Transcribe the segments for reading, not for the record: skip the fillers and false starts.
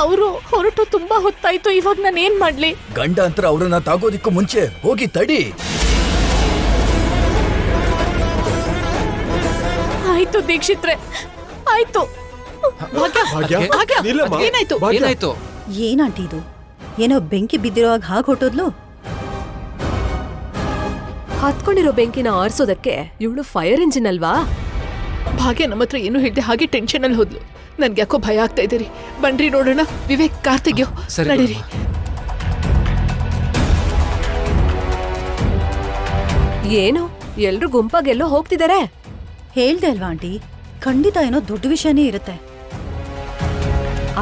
ಅವರು ಹೊರಟು ತುಂಬಾ ಹೊತ್ತಾಯ್ತು. ಇವಾಗ ನಾನು ಏನ್ ಮಾಡ್ಲಿ? ಗಂಡ ಅಂತ ಅವ್ರನ್ನ ತಾಗೋದಿಕ್ಕೂ ಮುಂಚೆ ಹೋಗಿ ತಡಿ. ಆಯ್ತು ದೀಕ್ಷಿತ್ರೆ, ಆಯ್ತು. ಏನಾಯ್ತು? ಏನಂಟಿ ಇದು? ಏನೋ ಬೆಂಕಿ ಬಿದ್ದಿರೋವಾಗ ಹಾಗೆ ಹೊಟ್ಟೋದ್ಲು. ಹತ್ಕೊಂಡಿರೋ ಬೆಂಕಿನ ಆರಿಸೋದಕ್ಕೆ ಇವಳು ಫೈರ್ ಇಂಜಿನ್ ಅಲ್ವಾ? ಭಾಗ್ಯ ನಮ್ಮ ಹತ್ರ ಏನು ಹೇಳ್ದೆ ಹಾಗೆ ಟೆನ್ಷನ್ ಅಲ್ಲಿ ಹೋದ್ಲು. ನನ್ಗೆ ಯಾಕೋ ಭಯ ಆಗ್ತಾ ಇದೆ ರೀ. ಬನ್ರಿ ನೋಡೋಣ. ವಿವೇಕ್, ಕಾರ್ ತೆಗಿಯೋ, ನಡೀರಿ. ಏನು ಎಲ್ರು ಗುಂಪಾಗೆಲ್ಲೋ ಹೋಗ್ತಿದಾರೆ? ಹೇಳ್ದೆ ಅಲ್ವಾ ಆಂಟಿ, ಖಂಡಿತ ಏನೋ ದೊಡ್ಡ ವಿಷಯನೇ ಇರುತ್ತೆ.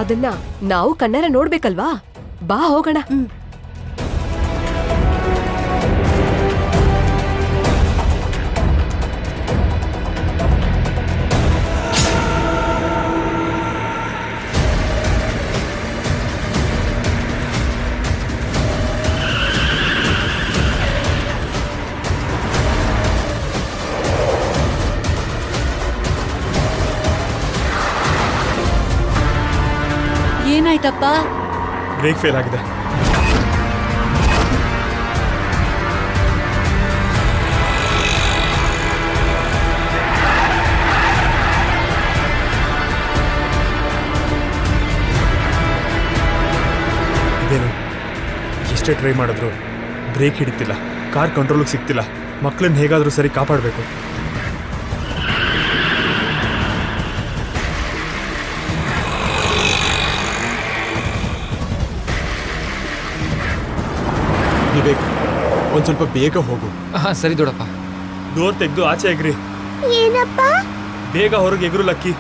ಅದನ್ನ ನಾವು ಕಣ್ಣಾರ ನೋಡ್ಬೇಕಲ್ವಾ? ಬಾ ಹೋಗೋಣ. ಏನಾಯ್ತಪ್ಪ? ಬ್ರೇಕ್ ಫೇಲ್ ಆಗಿದೆ. ಇದೇನು, ಎಷ್ಟೇ ಟ್ರೈ ಮಾಡಿದ್ರು ಬ್ರೇಕ್ ಹಿಡಿತಿಲ್ಲ, ಕಾರ್ ಕಂಟ್ರೋಲ್ಗೆ ಸಿಗ್ತಿಲ್ಲ. ಮಕ್ಕಳನ್ನ ಹೇಗಾದರೂ ಸರಿ ಕಾಪಾಡಬೇಕು. ವಿವೇಕ್, ಒಂದ್ ಸ್ವಲ್ಪ ಬೇಗ ಹೋಗು. ಸರಿ ದೊಡ್ಡಪ್ಪ. ಡೋರ್ ತೆಗೆದು ಆಚೆ ಎಗ್ರಿ. ಏನಪ್ಪ? ಬೇಗ ಹೊರಗೆ ಎಗ್ರು ಲಕ್ಕಿ.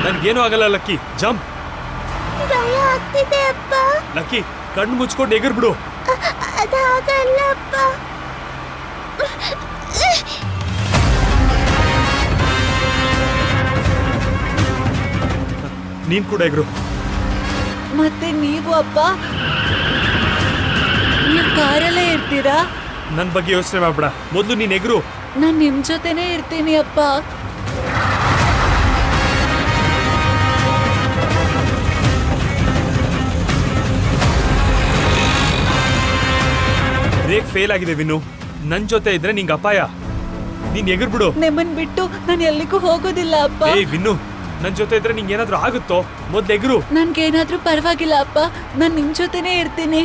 ನನ್ಗೇನು ಆಗಲ್ಲ ಲಕ್ಕಿ, ಜಂಪ್. ಭಯ ಆಗ್ತಿದೆ ಅಪ್ಪ. ಲಕ್ಕಿ, ಕಣ್ಣು ಮುಚ್ಕೊಂಡು ಎಗರ್ಬಿಡು. ಅದಾಗಲ್ಲ ಅಪ್ಪ. ನೀನ್ ಕೂಡ ಎಗ್ರು. ಮತ್ತೆ ನೀವು ಅಪ್ಪ? ನೀವು ಕಾರಲ್ಲೇ ಇರ್ತೀರಾ? ನನ್ ಬಗ್ಗೆ ಯೋಚನೆ ಮಾಡ್ಬೇಡ, ಮೊದಲು ನೀನ್ ಎಗ್ರು. ನಾನ್ ನಿಮ್ ಜೊತೆನೇ ಇರ್ತೀನಿ ಅಪ್ಪ. ಬ್ರೇಕ್ ಫೇಲ್ ಆಗಿದೆ ವಿನು. ನನ್ ಜೊತೆ ಇದ್ರೆ ನಿಂಗೆ ಅಪಾಯ. ನೀನ್ ಎಗರ್ಬಿಡು. ನಿಮ್ಮನ್ ಬಿಟ್ಟು ನಾನು ಎಲ್ಲಿಗೂ ಹೋಗೋದಿಲ್ಲ ಅಪ್ಪ. ಏ ವಿನು, ನನ್ ಜೊತೆ ಇದ್ರೆ ನಿಂಗೆ ಏನಾದ್ರೂ ಆಗುತ್ತೋ? ಮೊದ್ಲು ಎಗರು. ನನ್ಗೇನಾದ್ರೂ ಪರವಾಗಿಲ್ಲ ಅಪ್ಪ, ನಾನ್ ನಿಮ್ ಜೊತೆನೇ ಇರ್ತೀನಿ.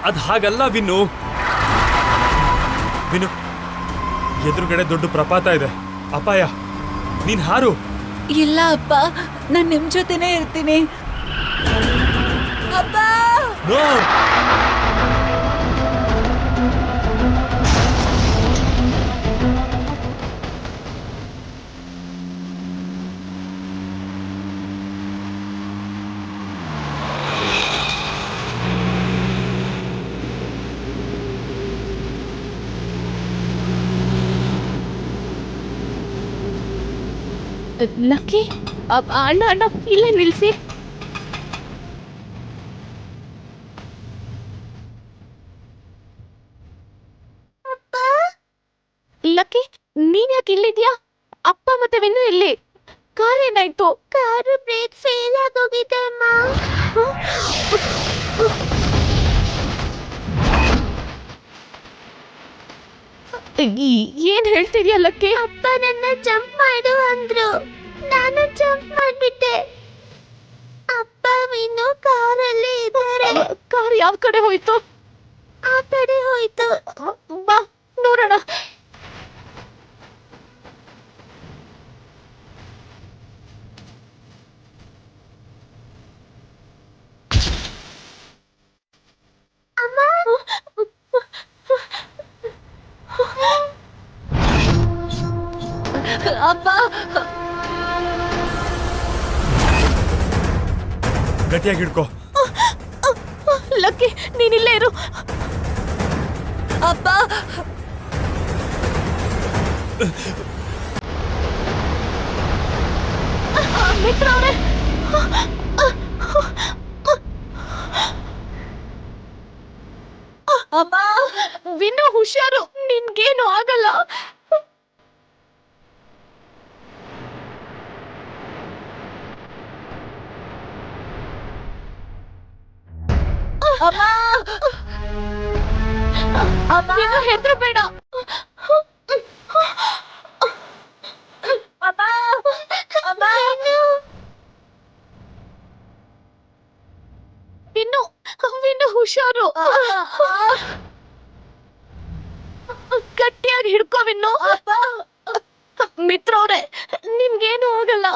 ಅದ್ ಹಾಗಲ್ಲ ವಿನು. ವಿನು, ಎದುರುಗಡೆ ದೊಡ್ಡ ಪ್ರಪಾತ ಇದೆ, ಅಪಾಯ. ನೀನ್ ಹಾರು. ಇಲ್ಲ ಅಪ್ಪ, ನಾನ್ ನಿಮ್ ಜೊತೆನೇ ಇರ್ತೀನಿ. ಅಪ್ಪ! ನೋ. ಲಕ್ಕಿ, ಅಣ್ಣ ಅಣ್ಣ ಇಲ್ಲೇ ನಿಲ್ಸಿ. ಲಕ್ಕಿ, ನೀನ್ ಯಾಕೆ ಇಲ್ಲಿದ್ಯಾ? ಅಪ್ಪ ಮತ್ತೆ ವಿನ್ನು ಇಲ್ಲಿ. ಕಾರ್ ಏನಾಯ್ತು? ಕಾರು ಬ್ರೇಕ್ ಫೇಲ್ ಆಗೋಗಿದೆ ಅಮ್ಮ. ಏನ್ ಹೇಳ್ತಿದ್ಯಾ ಲಕ್ಕಿ? ಅಪ್ಪ ನನ್ನ ಜಂಪ್ ಮಾಡು ಅಂದ್ರು, ನಾನು ಜಂಪ್ ಮಾಡ್ಬಿಟ್ಟೆ. ಅಪ್ಪ ವಿನ್ನು ಕಾರಲ್ಲಿ ಇದ್ದಾರೆ. ಕಾರ್ ಯಾವ ಕಡೆ ಹೋಯ್ತು? ಆ ಕಡೆ ಹೋಯ್ತು. ಬಾ ನೋಡೋಣ. ಅಪ್ಪ! ಗಟ್ಟಿಯಾಗಿ ಹಿಡ್ಕೋ. ಲಕ್ಕಿ, ನೀನಿಲ್ಲೇ ಇರು. ಅಪ್ಪ! ಮಿತ್ರ ಅವ್ರೆ, ಅಮ್ಮ! ವಿನ್ನು ಹುಷಾರು, ನಿನ್ಗೇನು ಆಗಲ್ಲ. ನೀನು ಹೆದರಬೇಡ. ವಿನ್ನು ಹುಷಾರು. ಗಟ್ಟಿಯಾಗಿ ಹಿಡ್ಕೋ ವಿನ್ನು. ಮಿತ್ರ ಅವ್ರೆ, ನಿಮ್ಗೇನು ಹೋಗಲ್ಲ.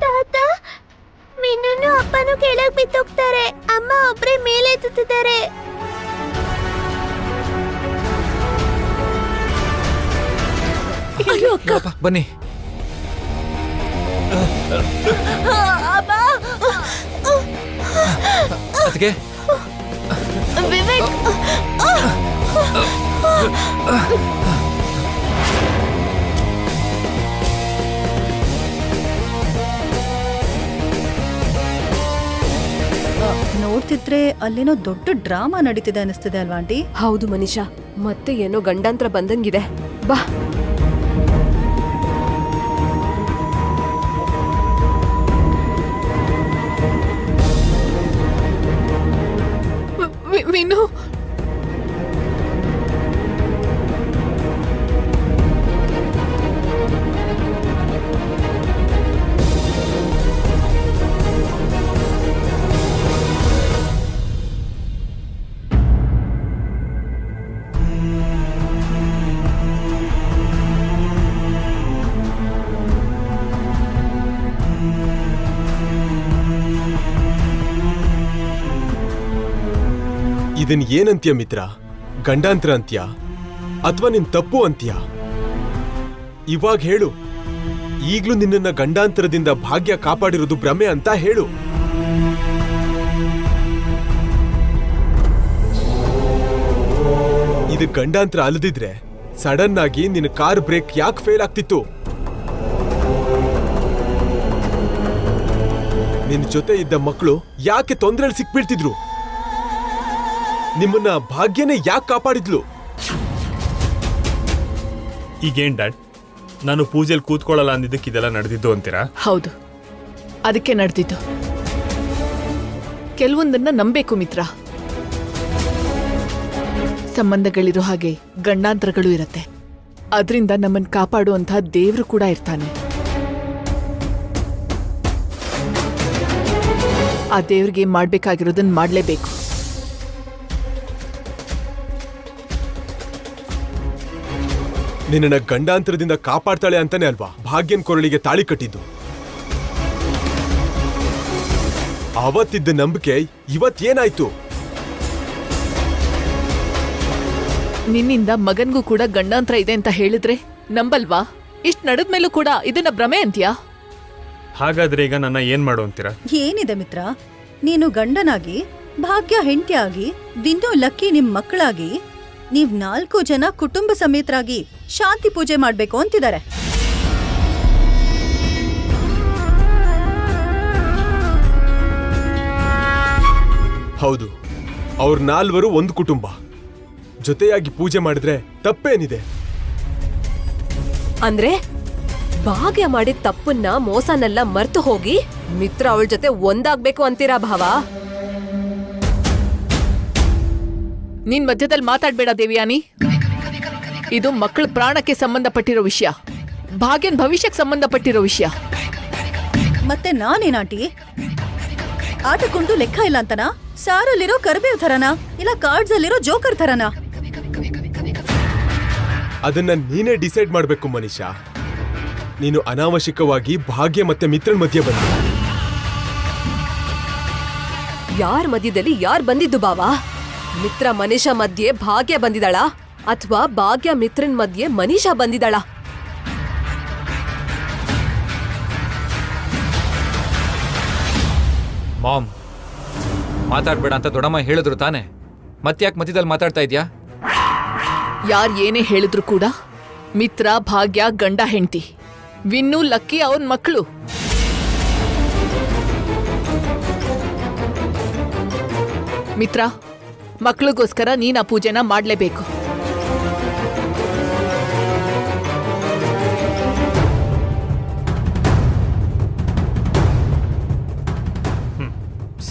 ತಾತ, ಮಿನ್ನು ಅಪ್ಪನು ಕೆಳಗ್ ಬಿದ್ದೋಗ್ತಾರೆ. ಅಮ್ಮ ಒಬ್ರೇ ಮೇಲೆ ಎತ್ತುತ್ತಿದ್ದಾರೆ. ಅಯ್ಯೋ ಅಕ್ಕ, ಅಪ್ಪ ಬನ್ನಿ. ಅದಕ್ಕೆ ವಿವೇಕ್, ನೋಡ್ತಿದ್ರೆ ಅಲ್ಲೇನೋ ದೊಡ್ಡ ಡ್ರಾಮಾ ನಡೀತಿದೆ ಅನಿಸ್ತಿದೆ ಅಲ್ವಾ ಆಂಟಿ? ಹೌದು ಮನೀಷಾ, ಮತ್ತೆ ಏನೋ ಗಂಡಾಂತರ ಬಂದಂಗಿದೆ. ಬಾ. ವಿನು, ಇದನ್ ಏನಂತ್ಯ ಮಿತ್ರ? ಗಂಡಾಂತರ ಅಂತ್ಯ ಅಥವಾ ನಿನ್ ತಪ್ಪು ಅಂತ್ಯ? ಇವಾಗ ಹೇಳು. ಈಗ್ಲೂ ನಿನ್ನನ್ನ ಗಂಡಾಂತರದಿಂದ ಭಾಗ್ಯ ಕಾಪಾಡಿರೋದು ಭ್ರಮೆ ಅಂತ ಹೇಳು. ಇದು ಗಂಡಾಂತರ ಅಲ್ಲದಿದ್ರೆ ಸಡನ್ ಆಗಿ ನಿನ್ನ ಕಾರ್ ಬ್ರೇಕ್ ಯಾಕೆ ಫೇಲ್ ಆಗ್ತಿತ್ತು? ನಿನ್ನ ಜೊತೆ ಇದ್ದ ಮಕ್ಕಳು ಯಾಕೆ ತೊಂದರೆಯಲ್ಲಿ ಸಿಕ್ಬೀಳ್ತಿದ್ರು? ನಿಮ್ಮನ್ನ ಭಾಗ್ಯನೇ ಯಾಕೆ ಕಾಪಾಡಿದ್ಲು? ಈಗೇನ್ ಡ್ಯಾಡ್, ನಾನು ಪೂಜೆಯಲ್ಲಿ ಕೂತ್ಕೊಳ್ಳಲ್ಲ ಅಂದಿದ್ದಕ್ಕೆ ಇದೆಲ್ಲ ನಡೆದಿದ್ದು ಅಂತೀರಾ? ಹೌದು, ಅದಕ್ಕೆ ನಡೆದಿದ್ದು. ಕೆಲವೊಂದನ್ನ ನಂಬೇಕು ಮಿತ್ರ. ಸಂಬಂಧಗಳಿರೋ ಹಾಗೆ ಗಂಡಾಂತರಗಳು ಇರತ್ತೆ. ಅದರಿಂದ ನಮ್ಮನ್ನು ಕಾಪಾಡುವಂತಹ ದೇವ್ರು ಕೂಡ ಇರ್ತಾನೆ. ಆ ದೇವ್ರಿಗೆ ಮಾಡ್ಬೇಕಾಗಿರೋದನ್ನ ಮಾಡ್ಲೇಬೇಕು. ನಿನ್ನ ಗಂಡಾಂತರದಿಂದ ಕಾಪಾಡ್ತಾಳೆ ಅಂತಾನೆ ಅಲ್ವಾ ಭಾಗ್ಯನ್ ಕೊರಳಿಗೆ ತಾಳಿ ಕಟ್ಟಿದ್ದು? ಅವತ್ತಿದ್ದ ನಂಬಿಕೆ ಇವತ್ತೇನಾಯ್ತು? ನಿನ್ನಿಂದ ಮಗನ್ಗೂ ಕೂಡ ಗಂಡಾಂತರ ಇದೆ ಅಂತ ಹೇಳಿದ್ರೆ ನಂಬಲ್ವಾ? ಇಷ್ಟ್ ನಡೆದ್ಮೇಲೂ ಕೂಡ ಇದನ್ನ ಭ್ರಮೆ ಅಂತ್ಯಾ? ಹಾಗಾದ್ರೆ ಈಗ ನನ್ನ ಏನ್ ಮಾಡು ಅಂತೀರಾ? ಏನಿದೆ ಮಿತ್ರ, ನೀನು ಗಂಡನಾಗಿ, ಭಾಗ್ಯ ಹೆಂಡತಿಯಾಗಿ, ವಿನ್ನು ಲಕ್ಕಿ ನಿಮ್ ಮಕ್ಕಳಾಗಿ, ನೀವ್ 4 ಜನ ಕುಟುಂಬ ಸಮೇತರಾಗಿ ಶಾಂತಿ ಪೂಜೆ ಮಾಡ್ಬೇಕು ಅಂತಿದ್ದಾರೆ. ಹೌದು, ಅವ್ರ 4 ಒಂದು ಕುಟುಂಬ. ಜೊತೆಯಾಗಿ ಪೂಜೆ ಮಾಡಿದ್ರೆ ತಪ್ಪೇನಿದೆ? ಅಂದ್ರೆ ಭಾಗ್ಯ ಮಾಡಿದ ತಪ್ಪನ್ನ, ಮೋಸನೆಲ್ಲ ಮರ್ತು ಹೋಗಿ ಮಿತ್ರ ಅವಳ ಜೊತೆ ಒಂದಾಗ್ಬೇಕು ಅಂತೀರಾ ಭಾವ? ನೀನ್ ಮಧ್ಯದಲ್ಲಿ ಮಾತಾಡ್ಬೇಡ ದೇವಿಯಾನಿ. ಇದು ಮಕ್ಕಳ ಪ್ರಾಣಕ್ಕೆ ಸಂಬಂಧಪಟ್ಟಿರೋ ವಿಷಯ, ಭಾಗ್ಯನ್ ಭವಿಷ್ಯಕ್ಕೆ ಸಂಬಂಧಪಟ್ಟಿರೋ ವಿಷಯ. ಮತ್ತೆ ನಾನೇನಾಟಿ ಆಟಕ್ಕುಂಟು ಲೆಕ್ಕ ಇಲ್ಲ ಅಂತನಾ? ಸಾರಲ್ಲಿರೋ ಕರ್ಬೇವ್ ಥರನಾ ಇಲ್ಲ ಕಾರ್ಡ್ಸ್ ಅಲ್ಲಿರೋ ಜೋಕರ್ ಥರನಾ? ಅದನ್ನ ನೀನೇ ಡಿಸೈಡ್ ಮಾಡ್ಬೇಕು ಮನೀಷಾ. ನೀನು ಅನಾವಶ್ಯಕವಾಗಿ ಭಾಗ್ಯ ಮತ್ತೆ ಮಿತ್ರನ್ ಮಧ್ಯೆ ಬಂದೆ. ಯಾರ್ ಮಧ್ಯದಲ್ಲಿ ಯಾರ್ ಬಂದಿದ್ದು ಬಾವಾ? ಮಿತ್ರ ಮನೀಷಾ ಮಧ್ಯೆ ಭಾಗ್ಯ ಬಂದಿದ್ದಾಳ ಅಥವಾ ಭಾಗ್ಯ ಮಿತ್ರನ್ ಮಧ್ಯೆ ಮನೀಷಾ ಬಂದಿದ್ದಾಳ? ಮಾಮ್, ಮಾತಾಡ್ಬೇಡ ಅಂತ ದೊಡ್ಡಮ್ಮ ಹೇಳಿದ್ರು ತಾನೆ, ಮತ್ತ್ಯಾಕ್ ಮಧ್ಯದಲ್ಲಿ ಮಾತಾಡ್ತಾ ಇದ್ಯಾ? ಯಾರ್ ಏನೇ ಹೇಳಿದ್ರು ಕೂಡ ಮಿತ್ರ ಭಾಗ್ಯ ಗಂಡ ಹೆಂಡತಿ, ವಿನ್ನು ಲಕ್ಕಿ ಅವನ್ ಮಕ್ಕಳು. ಮಿತ್ರ, ಮಕ್ಳಿಗೋಸ್ಕರ ನೀನ್ ಆ ಪೂಜೆನ ಮಾಡ್ಲೇಬೇಕು.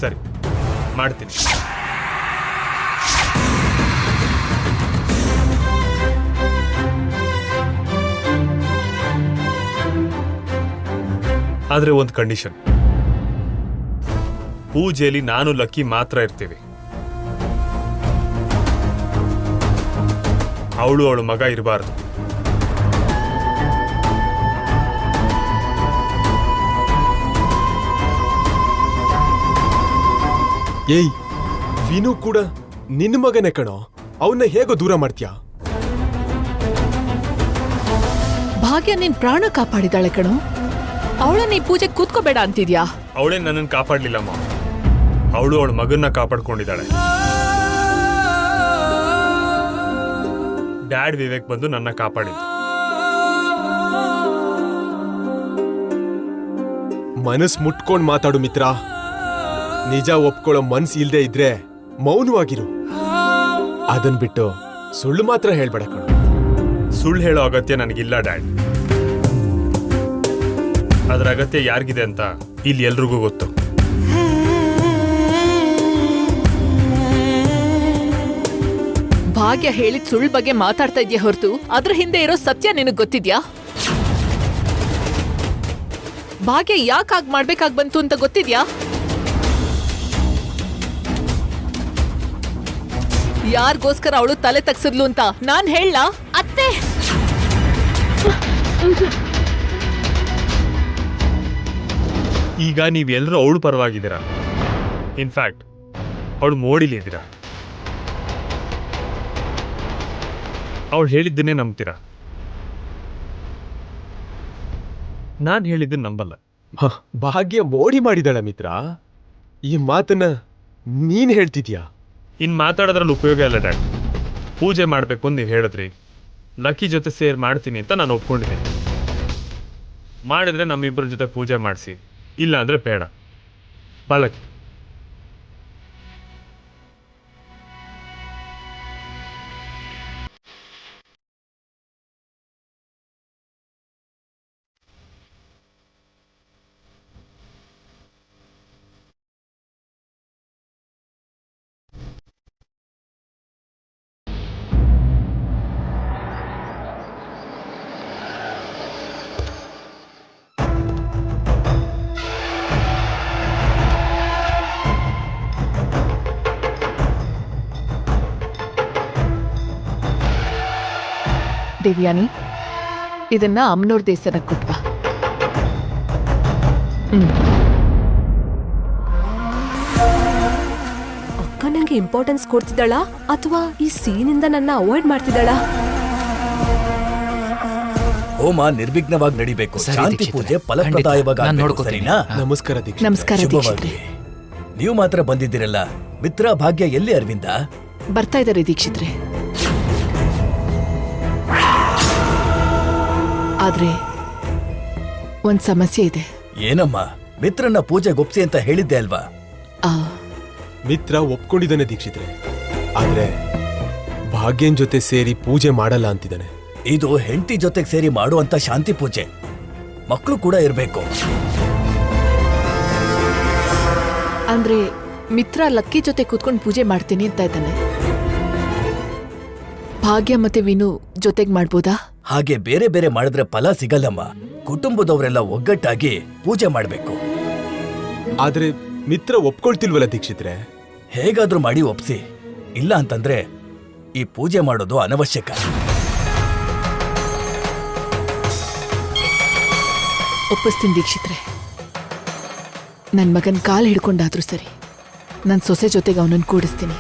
ಸರಿ, ಮಾಡ್ತೀನಿ. ಆದ್ರೆ ಒಂದು ಕಂಡೀಷನ್, ಪೂಜೆಯಲ್ಲಿ ನಾನು ಲಕ್ಕಿ ಮಾತ್ರ ಇರ್ತೀವಿ. ಅವಳು ಮಗ ಇರಬಾರ್ದು. ಏಯ್, ವಿನು ಕೂಡ ನಿನ್ನ ಮಗನೇ ಕಣೋ, ಅವನ್ನ ಹೇಗೋ ದೂರ ಮಾಡ್ತೀಯಾ? ಭಾಗ್ಯ ನಿನ್ ಪ್ರಾಣ ಕಾಪಾಡಿದಾಳೆ ಕಣೋ. ಅವಳನ್ನ ಈ ಪೂಜೆ ಕೂತ್ಕೋಬೇಡ ಅಂತಿದ್ಯಾ? ಅವಳೇ ನನ್ನನ್ನು ಕಾಪಾಡ್ಲಿಲ್ಲಮ್ಮ, ಅವಳು ಅವಳ ಮಗನ್ನ ಕಾಪಾಡ್ಕೊಂಡಿದ್ದಾಳೆ. ಡ್ಯಾಡ್ ವಿವೇಕ್ ಬಂದು ನನ್ನ ಕಾಪಾಡಿದ್ದು. ಮನಸ್ ಮುಟ್ಕೊಂಡ್ ಮಾತಾಡು ಮಿತ್ರ. ನಿಜ ಒಪ್ಕೊಳ್ಳೋ ಮನ್ಸ್ ಇಲ್ದೇ ಇದ್ರೆ ಮೌನವಾಗಿರು. ಅದನ್ ಬಿಟ್ಟು ಸುಳ್ಳು ಮಾತ್ರ ಹೇಳ್ಬೇಡ ಕಣೋ. ಸುಳ್ಳು ಹೇಳೋ ಅಗತ್ಯ ನನಗಿಲ್ಲ ಡ್ಯಾಡ್. ಅದರ ಅಗತ್ಯ ಯಾರಿಗಿದೆ ಅಂತ ಇಲ್ಲಿ ಎಲ್ರಿಗೂ ಗೊತ್ತು. ಭಾಗ್ಯ ಹೇಳಿದ ಸುಳ್ಳು ಬಗ್ಗೆ ಮಾತಾಡ್ತಾ ಇದ್ಯಾ ಹೊರತು ಅದ್ರ ಹಿಂದೆ ಇರೋ ಸತ್ಯ ನಿನಗ್ ಗೊತ್ತಿದ್ಯಾ? ಭಾಗ್ಯ ಯಾಕೆ ಹಾಗೆ ಮಾಡ್ಬೇಕಾಗ್ ಬಂತು ಅಂತ ಗೊತ್ತಿದ್ಯಾ? ಯಾರಿಗೋಸ್ಕರ ಅವಳು ತಲೆ ತಗ್ಸಿದ್ಲು ಅಂತ ನಾನ್ ಹೇಳ? ಅತ್ತೆ, ಈಗ ನೀವೆಲ್ಲರೂ ಅವಳು ಪರವಾಗಿದ್ದೀರಾ. ಇನ್ಫ್ಯಾಕ್ಟ್ ಅವಳು ಮೋಡಿಲಿದ್ದೀರಾ. ಅವಳು ಹೇಳಿದ್ದನ್ನೇ ನಂಬ್ತೀರಾ. ನಾನು ಹೇಳಿದ್ದನ್ನು ನಂಬಲ್ಲ. ಭಾಗ್ಯ ಮೋಡಿ ಮಾಡಿದಾಳ ಮಿತ್ರ. ಈ ಮಾತನ್ನ ನೀನ್ ಹೇಳ್ತಿದ್ಯಾ? ಇನ್ನು ಮಾತಾಡೋದ್ರಲ್ಲಿ ಉಪಯೋಗ ಇಲ್ಲ ಡ್ಯಾಡ್. ಪೂಜೆ ಮಾಡಬೇಕು ಅಂತ ನೀವು ಹೇಳಿದ್ರಿ, ಲಕ್ಕಿ ಜೊತೆ ಸೇರಿ ಮಾಡ್ತೀನಿ ಅಂತ ನಾನು ಒಪ್ಕೊಂಡಿದ್ದೀನಿ. ಮಾಡಿದ್ರೆ ನಮ್ಮಿಬ್ಬರ ಜೊತೆ ಪೂಜೆ ಮಾಡಿಸಿ, ಇಲ್ಲ ಅಂದರೆ ಬೇಡ. ಬಾಲಕಿ, ದೇವ್ಯಾನಿ, ಇದನ್ನ ಅಮ್ಮನವ್ರ ದೇವಸ್ಥಾನಕ್ಕೆ ಕೊಟ್ವಾ. ಅಕ್ಕ ನಂಗೆ ಇಂಪಾರ್ಟೆನ್ಸ್ ಕೊಡ್ತಿದ್ದಾಳ ಅಥವಾ ಈ ಸೀನಿಂದ ನನ್ನ ಅವಾಯ್ಡ್ ಮಾಡ್ತಿದ್ದಾಳ? ಹೋಮ ನಿರ್ವಿಘ್ನವಾಗಿ ನಡಿಬೇಕು. ಸರಿ, ಶಾಂತಿ ದೀಕ್ಷಿತ್ರೆ. ಪೂಜೆ ಫಲಪ್ರದಾಯವಾಗಿ ನಾನು ಆಗ್ಬೇಕು, ನೋಡ್ಕೊತೀನಿ. ಸರಿನಾ? ನಮಸ್ಕಾರ ದೀಕ್ಷಿತ್. ನಮಸ್ಕಾರ ಶುಭವಾಗ್ಲಿ. ದೀಕ್ಷಿತ್ರೆ. ನೀವು ಮಾತ್ರ ಬಂದಿದ್ದೀರಲ್ಲ, ಮಿತ್ರ ಭಾಗ್ಯ ಎಲ್ಲಿ ಅರವಿಂದ? ಬರ್ತಾ ಇದ್ದಾರೆ ದೀಕ್ಷಿತ್ರೆ. ಆದ್ರೆ ಒಂದ್ ಸಮಸ್ಯೆ ಇದೆ. ಏನಮ್ಮ? ಮಿತ್ರನ್ನ ಪೂಜೆಗೆ ಒಪ್ಸಿ ಅಂತ ಹೇಳಿದ್ದೆ ಅಲ್ವಾ? ಆ, ಮಿತ್ರ ಒಪ್ಕೊಂಡಿದ್ದಾನೆ ದೀಕ್ಷಿತ್ರೆ, ಆದ್ರೆ ಭಾಗ್ಯನ್ ಜೊತೆ ಸೇರಿ ಪೂಜೆ ಮಾಡಲ್ಲ ಅಂತಿದ್ದಾನೆ. ಇದು ಹೆಂಡತಿ ಜೊತೆಗೆ ಸೇರಿ ಮಾಡುವಂತ ಶಾಂತಿ ಪೂಜೆ. ಮಕ್ಕಳು ಕೂಡ ಇರ್ಬೇಕು. ಅಂದ್ರೆ ಮಿತ್ರ ಲಕ್ಕಿ ಜೊತೆ ಕೂತ್ಕೊಂಡು ಪೂಜೆ ಮಾಡ್ತೀನಿ ಅಂತ ಇದ್ದಾನೆ. ಭಾಗ್ಯ ಮತ್ತೆ ವಿನು ಜೊತೆಗ್ ಮಾಡ್ಬೋದಾ? ಹಾಗೆ ಬೇರೆ ಬೇರೆ ಮಾಡಿದ್ರೆ ಫಲ ಸಿಗಲ್ಲಮ್ಮ. ಕುಟುಂಬದವರೆಲ್ಲ ಒಗ್ಗಟ್ಟಾಗಿ ಪೂಜೆ ಮಾಡ್ಬೇಕು. ಆದ್ರೆ ಮಿತ್ರ ಒಪ್ಕೊಳ್ತಿಲ್ವಲ್ಲ ದೀಕ್ಷಿತ್ರೆ? ಹೇಗಾದ್ರೂ ಮಾಡಿ ಒಪ್ಸಿ. ಇಲ್ಲ ಅಂತಂದ್ರೆ ಈ ಪೂಜೆ ಮಾಡೋದು ಅನವಶ್ಯಕ. ಒಪ್ಪಿಸ್ತೀನಿ ದೀಕ್ಷಿತ್ರೆ. ನನ್ನ ಮಗನ ಕಾಲು ಹಿಡ್ಕೊಂಡಾದ್ರೂ ಸರಿ, ನನ್ನ ಸೊಸೆ ಜೊತೆಗೆ ಅವನನ್ನು ಕೂಡಿಸ್ತೀನಿ.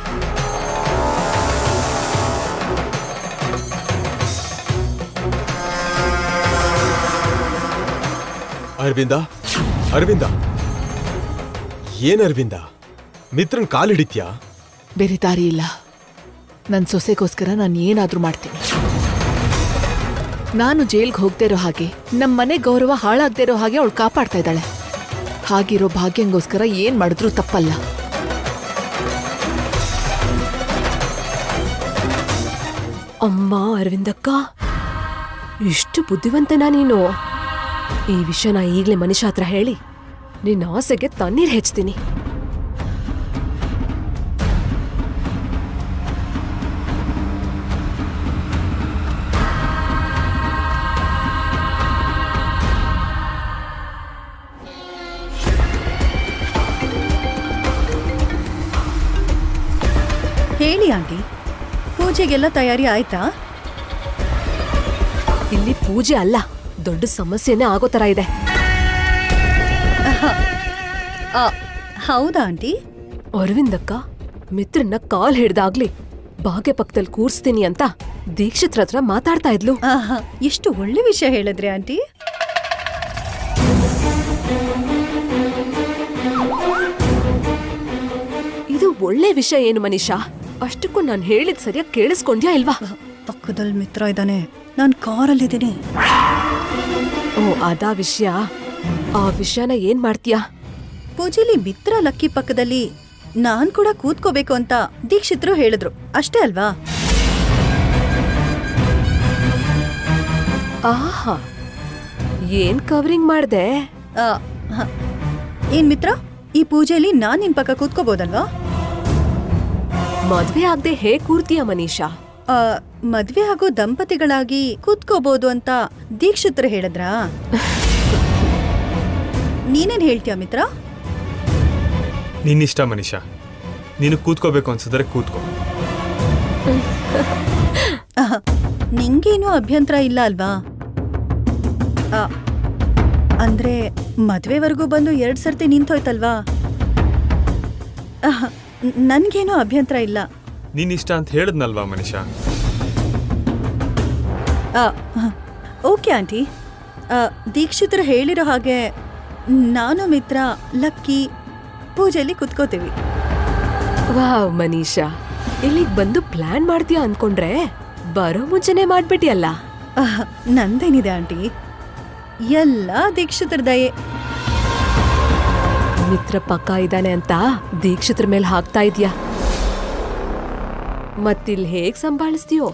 ಅರವಿಂದ, ಏನ್ ಅರವಿಂದ, ಮಿತ್ರನ್ ಕಾಲ್ ಹಿಡಿತ್ಯಾ? ಬೇರೆ ದಾರಿ ಇಲ್ಲ. ನನ್ನ ಸೊಸೆಗೋಸ್ಕರ ನಾನು ಏನಾದ್ರೂ ಮಾಡ್ತೀನಿ. ನಾನು ಜೈಲ್ಗೆ ಹೋಗದೆ ಇರೋ ಹಾಗೆ, ನಮ್ಮ ಮನೆ ಗೌರವ ಹಾಳಾಗದೆ ಇರೋ ಹಾಗೆ ಅವಳು ಕಾಪಾಡ್ತಾ ಇದ್ದಾಳೆ. ಹಾಗಿರೋ ಭಾಗ್ಯಂಗೋಸ್ಕರ ಏನ್ ಮಾಡಿದ್ರೂ ತಪ್ಪಲ್ಲ. ಅಮ್ಮ ಅರವಿಂದಕ್ಕ, ಇಷ್ಟು ಬುದ್ಧಿವಂತನಾ ನೀನು? ಈ ವಿಷಯನ ಈಗ್ಲೇ ಮನುಷ್ಯ ಹತ್ರ ಹೇಳಿ ನಿನ್ನ ಆಸೆಗೆ ತಣ್ಣೀರ್ ಹೆಚ್ಚ್ತೀನಿ. ಹೇಳಿ ಆಂಟಿ, ಪೂಜೆಗೆಲ್ಲ ತಯಾರಿ ಆಯ್ತಾ? ಇಲ್ಲಿ ಪೂಜೆ ಅಲ್ಲ, ದೊಡ್ಡ ಸಮಸ್ಯೆನೇ ಆಗೋ ತರ ಇದೆ. ಹೌದಾ ಆಂಟಿ? ಅರವಿಂದಕ್ಕ ಮಿತ್ರನ್ನ ಕಾಲ್ ಹಿಡ್ದಾಗ್ಲಿ ಭಾಗ್ಯ ಪಕ್ಕದಲ್ಲಿ ಕೂರ್ಸ್ತೀನಿ ಅಂತ ದೀಕ್ಷಿತ್ರ ಹತ್ರ ಮಾತಾಡ್ತಾ ಇದ್ಲು. ಎಷ್ಟು ಒಳ್ಳೆ ವಿಷಯ ಹೇಳಿದ್ರಿ ಆಂಟಿ. ಇದು ಒಳ್ಳೆ ವಿಷಯ ಏನು ಮನೀಷಾ? ಅಷ್ಟಕ್ಕೂ ನಾನು ಹೇಳಿದ್ ಸರಿಯಾಗಿ ಕೇಳಿಸ್ಕೊಂಡ್ಯಾ ಇಲ್ವಾ? ಪಕ್ಕದಲ್ಲಿ ಮಿತ್ರ ಇದ್ದಾನೆ, ನಾನು ಕಾರಲ್ಲಿದ್ದೀನಿ. ಓ ಅದಾ ವಿಷಯ. ಆ ವಿಷಯನ ಏನ್ ಮಾಡ್ತೀಯಾ? ಪೂಜೆಲಿ ಮಿತ್ರ ಲಕ್ಕಿ ಪಕ್ಕದಲ್ಲಿ ನಾನ್ ಕೂಡ ಕೂತ್ಕೋಬೇಕು ಅಂತ ದೀಕ್ಷಿತ್ರು ಹೇಳಿದ್ರು, ಅಷ್ಟೇ ಅಲ್ವಾ? ಆಹಾ, ಏನ್ ಕವರಿಂಗ್ ಮಾಡ್ದೆ? ಆ, ಹ. ಏನ್ ಮಿತ್ರ, ಈ ಪೂಜೆಲಿ ನಾನ್ ನಿನ್ ಪಕ್ಕ ಕೂತ್ಕೋಬೋದಲ್ವಾ? ಮದ್ವೆ ಆಗದೆ ಹೇಗ್ ಕೂರ್ತೀಯ ಮನೀಷಾ? ಮದ್ವೆ ಆಗೋ ದಂಪತಿಗಳಾಗಿ ಕೂತ್ಕೋಬಹುದು ಅಂತ ದೀಕ್ಷಿತ್ರು ಹೇಳಿದ್ರಾ? ನೀನೇನ್ ಹೇಳ್ತೀಯ ಮಿತ್ರ? ನಿನ್ನಿಷ್ಟ ಮನೀಷಾ, ನೀನು ಕೂತ್ಕೋಬೇಕು ಅನ್ಸಿದ್ರೆ ಕೂತ್ಕೋ. ನಿಂಗೇನು ಅಭ್ಯಂತರ ಇಲ್ಲ ಅಲ್ವಾ? ಅಂದ್ರೆ ಮದ್ವೆವರೆಗೂ ಬಂದು 2 ಸರ್ತಿ ನಿಂತೋಯ್ತಲ್ವಾ? ನನ್ಗೇನು ಅಭ್ಯಂತರ ಇಲ್ಲ. ನಿನ್ನಿಷ್ಟ ಅಂತ ಹೇಳಿದ್ನಲ್ವಾ ಮನೀಷಾ? Okay aunty. ದೀಕ್ಷಿತರು ಹೇಳಿರೋ ಹಾಗೆ ನಾನು ಮಿತ್ರ ಲಕ್ಕಿ ಪೂಜೆಯಲ್ಲಿ ಕುತ್ಕೋತೀವಿ. ವಾವ್ ಮನೀಷಾ, ಇಲ್ಲಿಗ್ ಬಂದು ಪ್ಲಾನ್ ಮಾಡ್ತೀಯ ಅನ್ಕೊಂಡ್ರೆ ಬರೋ ಮುಂಚೆನೆ ಮಾಡ್ಬಿಟ್ಟಿಯಲ್ಲ. ನಂದೇನಿದೆ ಆಂಟಿ, ಎಲ್ಲ ದೀಕ್ಷಿತರ ದಯೆ. ಮಿತ್ರ ಪಕ್ಕ ಇದ್ದಾನೆ ಅಂತ ದೀಕ್ಷಿತ್ರ ಮೇಲೆ ಹಾಕ್ತಾ ಇದ್ಯಾ? ಮತ್ತಿಲ್ ಹೇಗ್ ಸಂಭಾಳಿಸ್ತೀಯೋ?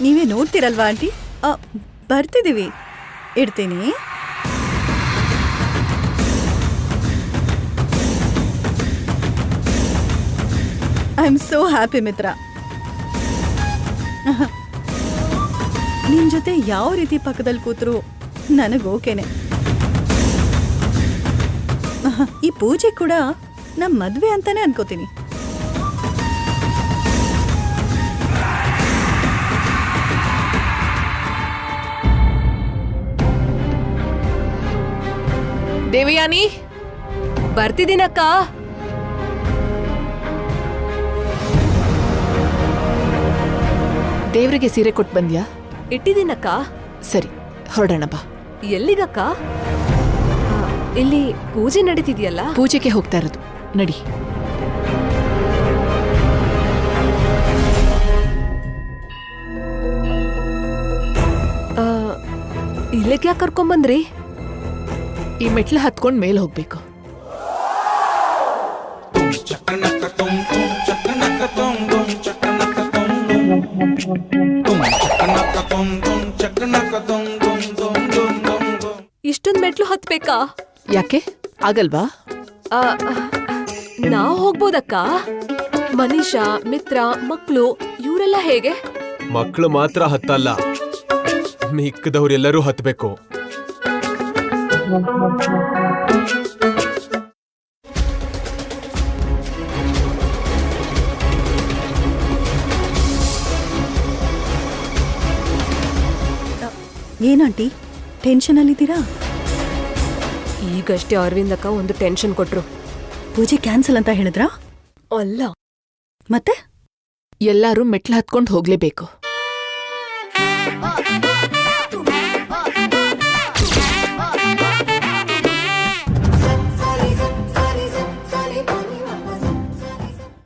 ನೀವೇ ನೋಡ್ತೀರಲ್ವಾ ಆಂಟಿ. ಬರ್ತಿದೀವಿ, ಇಡ್ತೀನಿ. ಐ ಆಮ್ ಸೋ ಹ್ಯಾಪಿ ಮಿತ್ರ. ನಿನ್ ಜೊತೆ ಯಾವ ರೀತಿ ಪಕ್ಕದಲ್ಲಿ ಕೂತ್ರು ನನಗ್ ಓಕೆನೆ. ಈ ಪೂಜೆ ಕೂಡ ನಮ್ ಮದ್ವೆ ಅಂತಾನೆ ಅನ್ಕೋತೀನಿ. ದೇವಯಾನಿ, ಬರ್ತಿದ್ದೀನಕ್ಕ. ದೇವ್ರಿಗೆ ಸೀರೆ ಕೊಟ್ಟು ಬಂದ್ಯಾ? ಇಟ್ಟಿದ್ದೀನಕ್ಕ. ಸರಿ, ಹೊರಡೋಣ ಬಾ. ಎಲ್ಲಿಗಕ್ಕ? ಇಲ್ಲಿ ಪೂಜೆ ನಡೀತಿದ್ಯಲ್ಲ? ಪೂಜೆಗೆ ಹೋಗ್ತಾ ಇರೋದು, ನಡಿ. ಇಲ್ಲಿಗೆ ಯಾಕೆ ಕರ್ಕೊಂಬಂದ್ರಿ? ಈ ಮೆಟ್ಲು ಹತ್ಕೊಂಡ್ ಮೇಲೆ ಹೋಗ್ಬೇಕು. ಇಷ್ಟೊಂದ್ ಮೆಟ್ಲು ಹತ್ಬೇಕಾ? ಯಾಕೆ ಆಗಲ್ವಾ? ನಾವ್ ಹೋಗ್ಬೋದಕ್ಕ. ಮನೀಷಾ, ಮಿತ್ರ, ಮಕ್ಳು ಇವರೆಲ್ಲ ಹೇಗೆ? ಮಕ್ಕಳು ಮಾತ್ರ ಹತ್ತಲ್ಲ, ಮಿಕ್ಕದವ್ರೆಲ್ಲರೂ ಹತ್ಬೇಕು. ಏನಂಟಿ, ಟೆನ್ಷನ್ ಅಲ್ಲಿದ್ದೀರಾ? ಈಗಷ್ಟೇ ಅರವಿಂದಕ್ಕ ಒಂದು ಟೆನ್ಷನ್ ಕೊಟ್ರು. ಪೂಜೆ ಕ್ಯಾನ್ಸಲ್ ಅಂತ ಹೇಳಿದ್ರಾ? ಅಲ್ಲ, ಮತ್ತೆ ಎಲ್ಲಾರೂ ಮೆಟ್ಲು ಹತ್ಕೊಂಡು ಹೋಗ್ಲೇಬೇಕು.